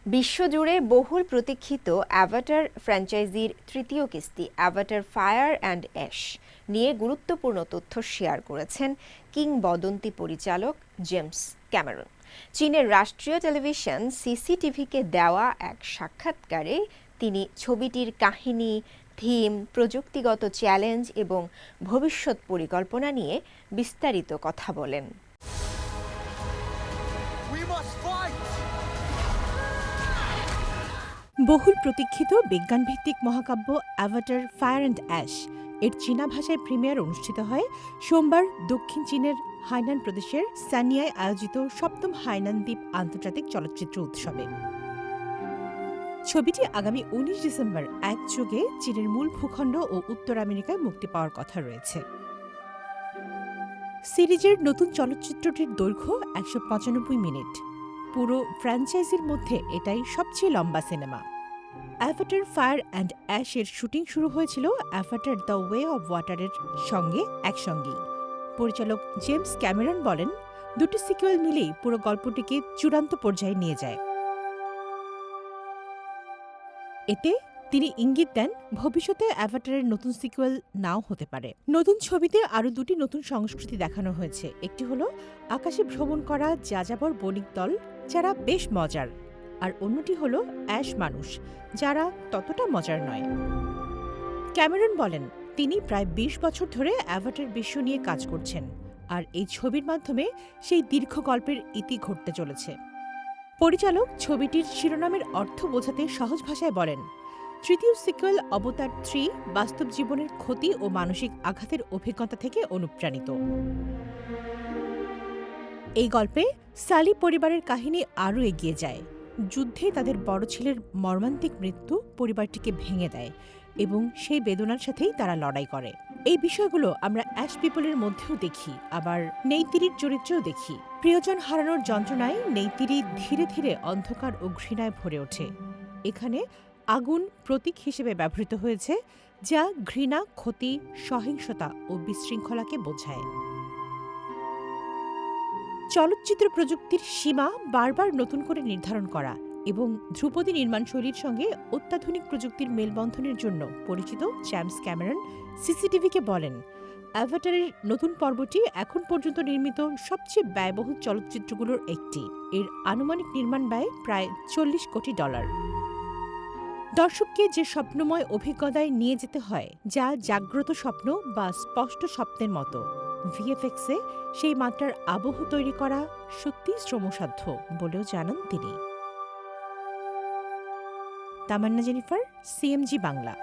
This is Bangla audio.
বিশ্বজুড়ে বহুল প্রতীক্ষিত অ্যাভাটার ফ্র্যাঞ্চাইজির তৃতীয় কিস্তি অ্যাভাটার ফায়ার অ্যান্ড অ্যাশ নিয়ে গুরুত্বপূর্ণ তথ্য শেয়ার করেছেন কিংবদন্তি পরিচালক জেমস ক্যামেরন। চীনের রাষ্ট্রীয় টেলিভিশন সিসিটিভিকে দেওয়া এক সাক্ষাৎকারে তিনি ছবিটির কাহিনী, থিম, প্রযুক্তিগত চ্যালেঞ্জ এবং ভবিষ্যৎ পরিকল্পনা নিয়ে বিস্তারিত কথা বলেন। বহুল প্রতীক্ষিত বিজ্ঞানভিত্তিক মহাকাব্য অ্যাভাটার ফায়ার অ্যান্ড অ্যাশ এর চীনা ভাষায় প্রিমিয়ার অনুষ্ঠিত হয় সোমবার দক্ষিণ চীনের হাইনান প্রদেশের সানিয়ায় আয়োজিত ৭ম হাইনান দ্বীপ আন্তর্জাতিক চলচ্চিত্র উৎসবে। ছবিটি আগামী ১৯ ডিসেম্বর একযোগে চীনের মূল ভূখণ্ড ও উত্তর আমেরিকায় মুক্তি পাওয়ার কথা রয়েছে। সিরিজের নতুন চলচ্চিত্রটির দৈর্ঘ্য ১৯৫ মিনিট। পুরো ফ্র্যাঞ্চাইজির মধ্যে এটাই সবচেয়ে লম্বা cinema. Avatar fire and ash এর শুটিং শুরু হয়েছিল অ্যাভাটার দ্য ওয়ে অব ওয়াটারের সঙ্গে একসঙ্গেই। পরিচালক জেমস ক্যামেরন বলেন, দুটি সিকুয়েল মিলেই পুরো গল্পটিকে চূড়ান্ত পর্যায়ে নিয়ে যায়। এতে তিনি ইঙ্গিত দেন ভবিষ্যতে অ্যাভাটারের নতুন সিকুয়েল নাও হতে পারে। নতুন ছবিতে আরও দুটি নতুন সংস্কৃতি দেখানো হয়েছে। একটি হলো আকাশে ভ্রমণ করা যাযাবর বণিক দল, যারা বেশ মজার, আর অন্যটি হলো অ্যাশ মানুষ, যারা ততটা মজার নয়। ক্যামেরন বলেন, তিনি প্রায় ২০ বছর ধরে অ্যাভাটার বিশ্ব নিয়ে কাজ করছেন, আর এই ছবির মাধ্যমে সেই দীর্ঘ গল্পের ইতি ঘটতে চলেছে। পরিচালক ছবিটির শিরোনামের অর্থ বোঝাতে সহজ ভাষায় বলেন, তৃতীয় সিকুয়েল অবতার ৩ বাস্তব জীবনের ক্ষতি ও মানসিক আঘাতের অভিজ্ঞতা থেকে অনুপ্রাণিত। এই গল্পে সালি পরিবারের কাহিনী আরও এগিয়ে যায়। যুদ্ধে তাদের বড় ছেলের মর্মান্তিক মৃত্যু পরিবারটিকে ভেঙে দেয় এবং সেই বেদনার সাথেই তারা লড়াই করে। এই বিষয়গুলো আমরা অ্যাশ পিপলের মধ্যেও দেখি, আবার নেইতিরির চরিত্রেও দেখি। প্রিয়জন হারানোর যন্ত্রণায় নেইতিরি ধীরে ধীরে অন্ধকার ও ঘৃণায় ভরে ওঠে। এখানে আগুন প্রতীক হিসেবে ব্যবহৃত হয়েছে, যা ঘৃণা, ক্ষতি, সহিংসতা ও বিশৃঙ্খলাকে বোঝায়। চলচ্চিত্র প্রযুক্তির সীমা বারবার নতুন করে নির্ধারণ করা এবং ধ্রুপদী নির্মাণশৈলীর সঙ্গে অত্যাধুনিক প্রযুক্তির মেলবন্ধনের জন্য পরিচিত জেমস ক্যামেরন সিসিটিভিকে বলেন, অ্যাভাটারের নতুন পর্বটি এখন পর্যন্ত নির্মিত সবচেয়ে ব্যয়বহুল চলচ্চিত্রগুলোর একটি। এর আনুমানিক নির্মাণ ব্যয় প্রায় $৪০ কোটি। দর্শককে যে স্বপ্নময় অভিজ্ঞতায় নিয়ে যেতে হয়, যা জাগ্রত স্বপ্ন বা স্পষ্ট স্বপ্নের মতো, ভিএফএক্সে সেই মাত্রার আবহ তৈরি করা সত্যিই শ্রমসাধ্য বলেও জানান তিনি। তামান্না জেনিফার, সিএমজি বাংলা।